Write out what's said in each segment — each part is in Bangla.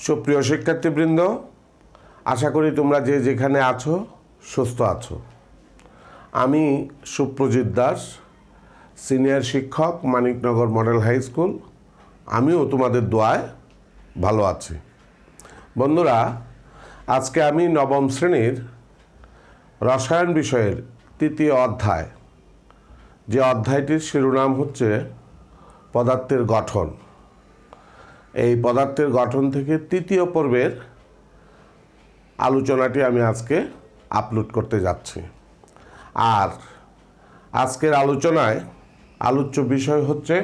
সুপ্রিয় শিক্ষার্থীবৃন্দ, আশা করি তোমরা যে যেখানে আছো সুস্থ আছো। আমি সুপ্রজিৎ দাস, সিনিয়র শিক্ষক, মানিকনগর মডেল হাই স্কুল। আমিও তোমাদের দোয়ায় ভালো আছি। বন্ধুরা, আজকে আমি নবম শ্রেণীর রসায়ন বিষয়ের তৃতীয় অধ্যায়, যে অধ্যায়টির শিরোনাম হচ্ছে পদার্থের গঠন। এই পদার্থের গঠন থেকে তৃতীয় পর্বের আলোচনাটি আমি আজকে আপলোড করতে যাচ্ছি। আর আজকের আলোচনায় আলোচ্য বিষয় হচ্ছে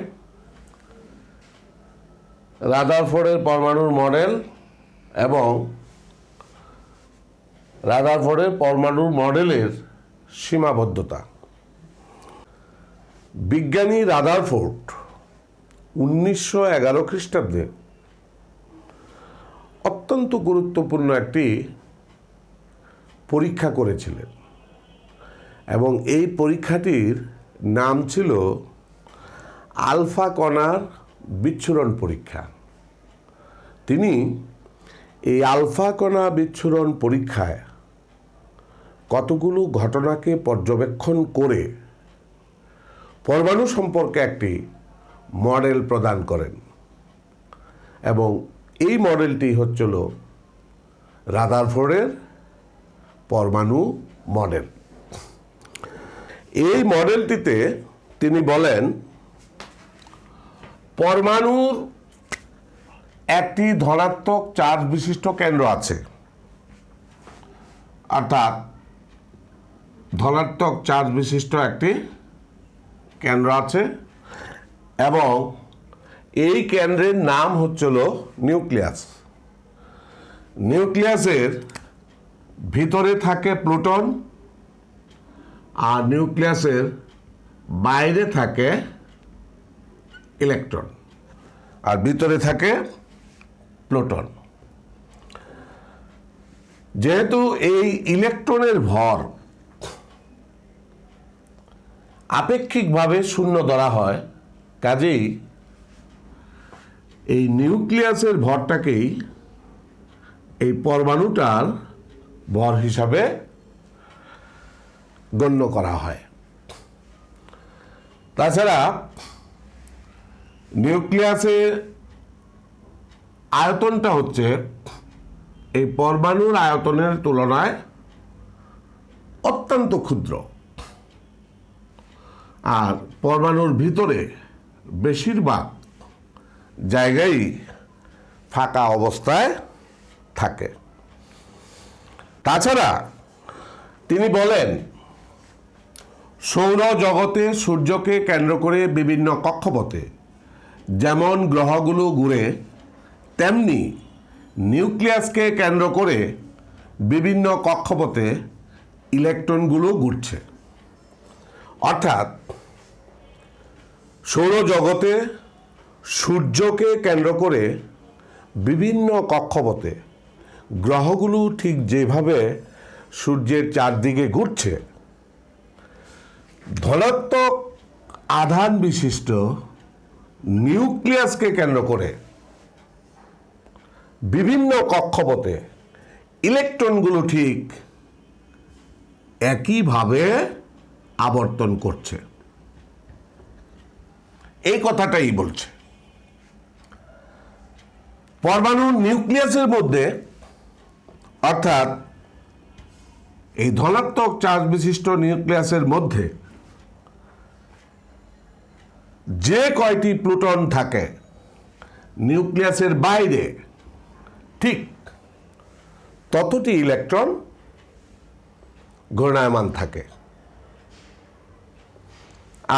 রাদারফোর্ডের পরমাণুর মডেল এবং রাদারফোর্ডের পরমাণুর মডেলের সীমাবদ্ধতা। বিজ্ঞানী রাদারফোর্ড 1911 খ্রিস্টাব্দে অত্যন্ত গুরুত্বপূর্ণ একটি পরীক্ষা করেছিলেন এবং এই পরীক্ষাটির নাম ছিল আলফা কণার বিচ্ছুরণ পরীক্ষা। তিনি এই আলফা কণা বিচ্ছুরণ পরীক্ষায় কতগুলো ঘটনাকে পর্যবেক্ষণ করে পরমাণু সম্পর্কে একটি মডেল প্রদান করেন এবং এই মডেলটি হচ্ছিল রাদারফোর্ডের পরমাণু মডেল। এই মডেলটিতে তিনি বলেন, পরমাণুর একটি ধনাত্মক চার্জ বিশিষ্ট কেন্দ্র আছে, অর্থাৎ ধনাত্মক চার্জ বিশিষ্ট একটি কেন্দ্র আছে এবং এই কেন্দ্রের নাম হচ্ছিল নিউক্লিয়াস। নিউক্লিয়াসের ভিতরে থাকে প্লুটন আর নিউক্লিয়াসের বাইরে থাকে ইলেকট্রন, আর ভিতরে থাকে প্লুটন। যেহেতু এই ইলেকট্রনের ভর আপেক্ষিকভাবে শূন্য ধরা হয়, কাজেই এই নিউক্লিয়াসের ভরটাকেই এই পরমাণুটার ভর হিসাবে গণ্য করা হয়। তাছাড়া নিউক্লিয়াসের আয়তনটা হচ্ছে এই পরমাণুর আয়তনের তুলনায় অত্যন্ত ক্ষুদ্র, আর পরমাণুর ভিতরে বেশিরভাগ জায়গায় ফাঁকা অবস্থায় থাকে। তাছাড়া তিনি বলেন, সৌরজগতে সূর্যকে কেন্দ্র করে বিভিন্ন কক্ষপথে যেমন গ্রহগুলো ঘুরে, তেমনি নিউক্লিয়াসকে কেন্দ্র করে বিভিন্ন কক্ষপথে ইলেকট্রনগুলো ঘুরছে। অর্থাৎ সৌরজগতে সূর্যকে কেন্দ্র করে বিভিন্ন কক্ষপথে গ্রহগুলো ঠিক যেভাবে সূর্যের চারদিকে ঘুরছে, ধনাত্মক আধান বিশিষ্ট নিউক্লিয়াসকে কেন্দ্র করে বিভিন্ন কক্ষপথে ইলেকট্রনগুলো ঠিক একইভাবে আবর্তন করছে। এই কথাটাই বলছে। পরমাণুর নিউক্লিয়াসের মধ্যে, অর্থাৎ এই ধনাত্মক চার্জ বিশিষ্ট নিউক্লিয়াসের মধ্যে যে কয়টি প্লুটন থাকে, নিউক্লিয়াসের বাইরে ঠিক ততটি ইলেকট্রন ঘূর্ণায়মান থাকে।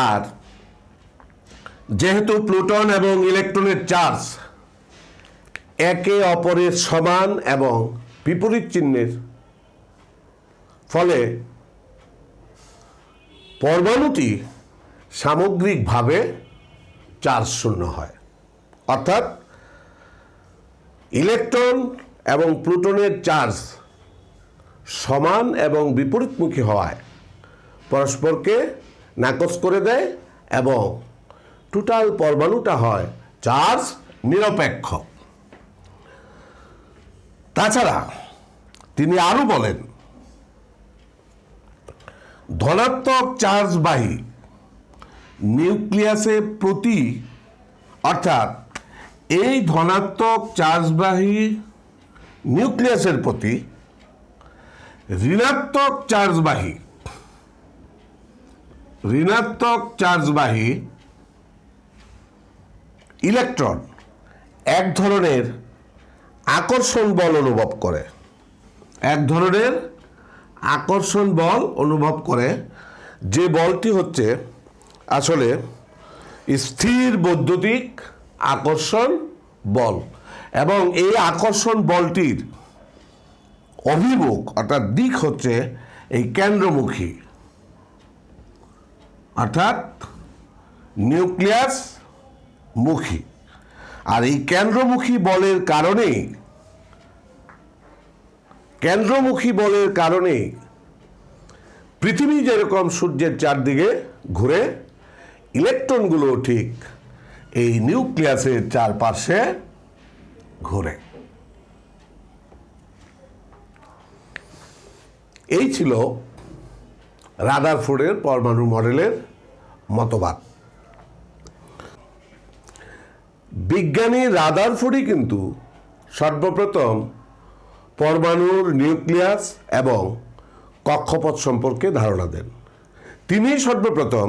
আর যেহেতু প্লুটন এবং ইলেকট্রনের চার্জ একে অপরের সমান এবং বিপরীত চিহ্নের, ফলে পরমাণুটি সামগ্রিকভাবে চার্জ শূন্য হয়। অর্থাৎ ইলেকট্রন এবং প্লুটনের চার্জ সমান এবং বিপরীতমুখী হওয়ায় পরস্পরকে নাকচ করে দেয় এবং টোটাল পরমাণুটা হয় চার্জ নিরপেক্ষ। তাছাড়া তিনি আরো বলেন, ধনাত্মক চার্জবাহী নিউক্লিয়াসে প্রতি, অর্থাৎ এই ধনাত্মক চার্জবাহী নিউক্লিয়াসের প্রতি ঋণাত্মক চার্জবাহী ইলেকট্রন এক ধরনের আকর্ষণ বল অনুভব করে, যে বলটি হচ্ছে আসলে স্থির বৈদ্যুতিক আকর্ষণ বল, এবং এই আকর্ষণ বলটির অভিমুখ অর্থাৎ দিক হচ্ছে এই কেন্দ্রমুখী, অর্থাৎ নিউক্লিয়াস মুখী। আর এই কেন্দ্রমুখী বলের কারণে পৃথিবী যেরকম সূর্যের চারদিকে ঘুরে, ইলেকট্রনগুলো ঠিক এই নিউক্লিয়াসের চারপাশে ঘুরে। এই ছিল রাদারফোর্ডের পরমাণু মডেলের মতবাদ। বিজ্ঞানী রাদারফোর্ডই কিন্তু সর্বপ্রথম পরমাণুর নিউক্লিয়াস এবং কক্ষপথ সম্পর্কে ধারণা দেন। তিনি সর্বপ্রথম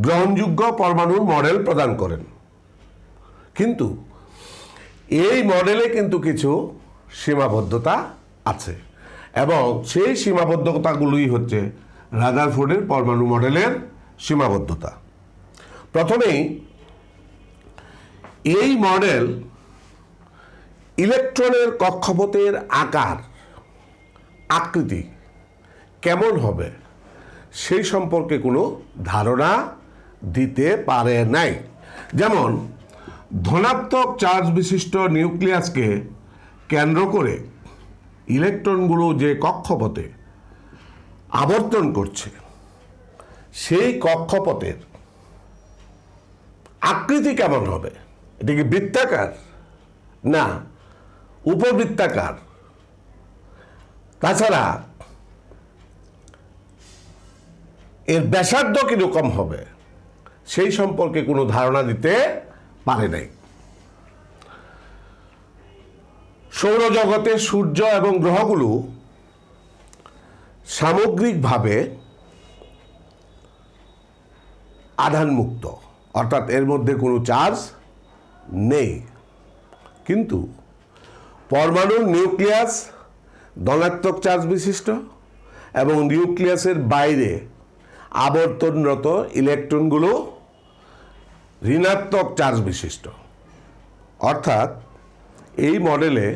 গ্রহণযোগ্য পরমাণুর মডেল প্রদান করেন, কিন্তু এই মডেলে কিন্তু কিছু সীমাবদ্ধতা আছে, এবং সেই সীমাবদ্ধতাগুলোই হচ্ছে রাদারফোর্ডের পরমাণু মডেলের সীমাবদ্ধতা। প্রথমেই এই মডেল ইলেকট্রনের কক্ষপথের আকৃতি কেমন হবে সেই সম্পর্কে কোনো ধারণা দিতে পারে নাই। যেমন ধনাত্মক চার্জ বিশিষ্ট নিউক্লিয়াসকে কেন্দ্র করে ইলেকট্রনগুলো যে কক্ষপথে আবর্তন করছে, সেই কক্ষপথের আকৃতি কেমন হবে? এটা কি বৃত্তাকার না উপবৃত্তাকার? তাছাড়া এর ব্যাসার্ধ কিরকম হবে সেই সম্পর্কে কোনো ধারণা দিতে পারে নাই। সৌরজগতে সূর্য এবং গ্রহগুলো সামগ্রিকভাবে আধানমুক্ত, অর্থাৎ এর মধ্যে কোনো চার্জ নেই, কিন্তু পরমাণুর নিউক্লিয়াস ধনাত্মক চার্জ বিশিষ্ট এবং নিউক্লিয়াসের বাইরে আবর্তনরত ইলেকট্রনগুলো ঋণাত্মক চার্জ বিশিষ্ট। অর্থাৎ এই মডেলে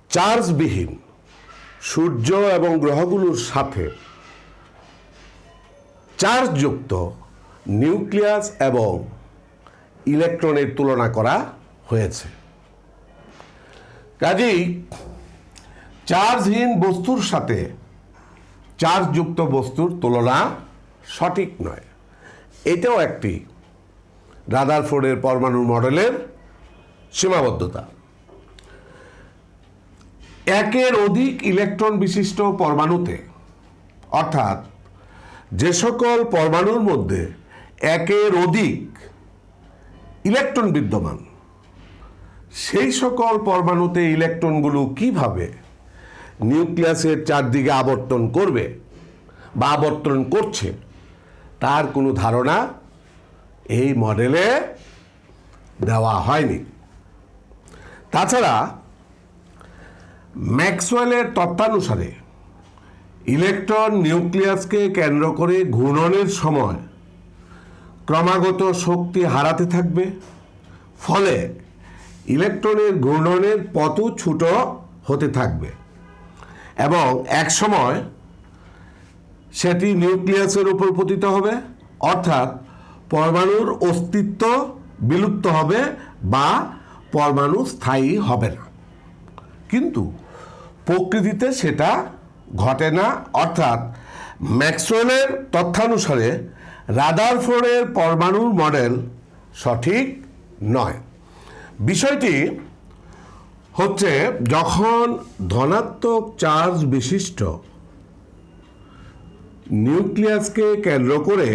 চার্জবিহীন সূর্য এবং গ্রহগুলোর সাথে চার্জযুক্ত নিউক্লিয়াস এবং ইলেকট্রনের তুলনা করা হয়েছে। কাজেই চার্জহীন বস্তুর সাথে চার্জযুক্ত বস্তুর তুলনা সঠিক নয়। এটাও একটি রাদারফোর্ডের পরমাণু মডেলের সীমাবদ্ধতা। একের অধিক ইলেকট্রন বিশিষ্ট পরমাণুতে, অর্থাৎ যে সকল পরমাণুর মধ্যে একের অধিক ইলেকট্রন বিদ্যমান, সেই সকল পরমাণুতে ইলেকট্রনগুলো কিভাবে নিউক্লিয়াসের চারদিকে আবর্তন করবে বা আবর্তন করছে তার কোনো ধারণা এই মডেলে দেওয়া হয়নি। তাছাড়া ম্যাক্সওয়েলের তত্ত্বানুসারে ইলেকট্রন নিউক্লিয়াসকে কেন্দ্র করে ঘূর্ণনের সময় ক্রমাগত শক্তি হারাতে থাকবে, ফলে ইলেকট্রনের ঘূর্ণনের পথও ছোট হতে থাকবে এবং এক সময় সেটি নিউক্লিয়াসের উপর পতিত হবে, অর্থাৎ পরমাণুর অস্তিত্ব বিলুপ্ত হবে বা পরমাণু স্থায়ী হবে না। কিন্তু প্রকৃতিতে সেটা ঘটে না, অর্থাৎ ম্যাক্সওয়েলের তথ্যানুসারে রাদারফোর্ডের পরমাণুর মডেল সঠিক নয়। বিষয়টি হচ্ছে যখন ধনাত্মক চার্জ বিশিষ্ট নিউক্লিয়াসকে কেন্দ্র করে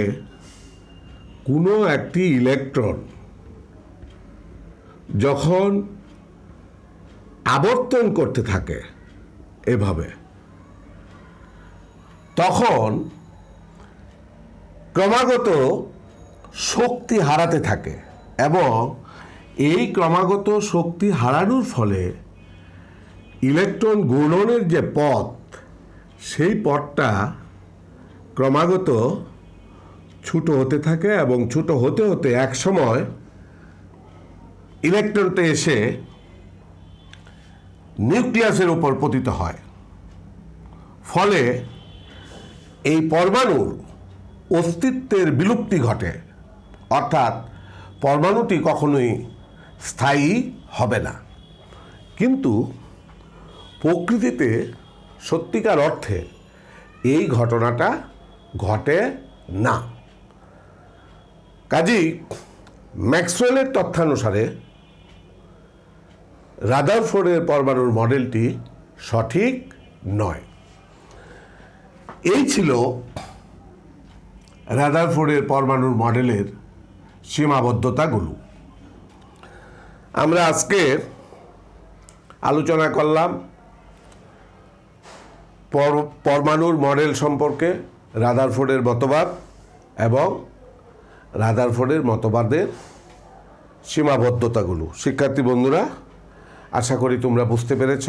কোনো একটি ইলেকট্রন যখন আবর্তন করতে থাকে এভাবে, তখন ক্রমাগত শক্তি হারাতে থাকে এবং এই ক্রমাগত শক্তি হারানোর ফলে ইলেকট্রন ঘূর্ণনের যে পথ, সেই পথটা ক্রমাগত ছোট হতে থাকে এবং ছোট হতে হতে এক সময় ইলেকট্রনটা এসে নিউক্লিয়াসের উপর পতিত হয়। ফলে এই পরমাণুর অস্তিত্বের বিলুপ্তি ঘটে, অর্থাৎ পরমাণুটি কখনোই স্থায়ী হবে না। কিন্তু প্রকৃতিতে সত্যিকার অর্থে এই ঘটনাটা ঘটে না। কাজেই ম্যাক্সওয়েলের তথ্যানুসারে রাদারফোর্ডের পরমাণুর মডেলটি সঠিক নয়। এই ছিল রাদারফোর্ডের পরমাণুর মডেলের সীমাবদ্ধতাগুলো। আমরা আজকে আলোচনা করলাম পরমাণুর মডেল সম্পর্কে, রাদারফোর্ডের মতবাদ এবং রাদারফোর্ডের মতবাদের সীমাবদ্ধতাগুলো। শিক্ষার্থী বন্ধুরা, আশা করি তোমরা বুঝতে পেরেছ।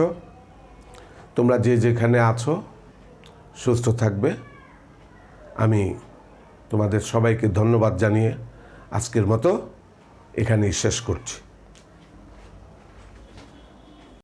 তোমরা যে যেখানে আছো সুস্থ থাকবে। আমি তোমাদের সবাইকে ধন্যবাদ জানিয়ে আজকের মতো এখানেই শেষ করছি।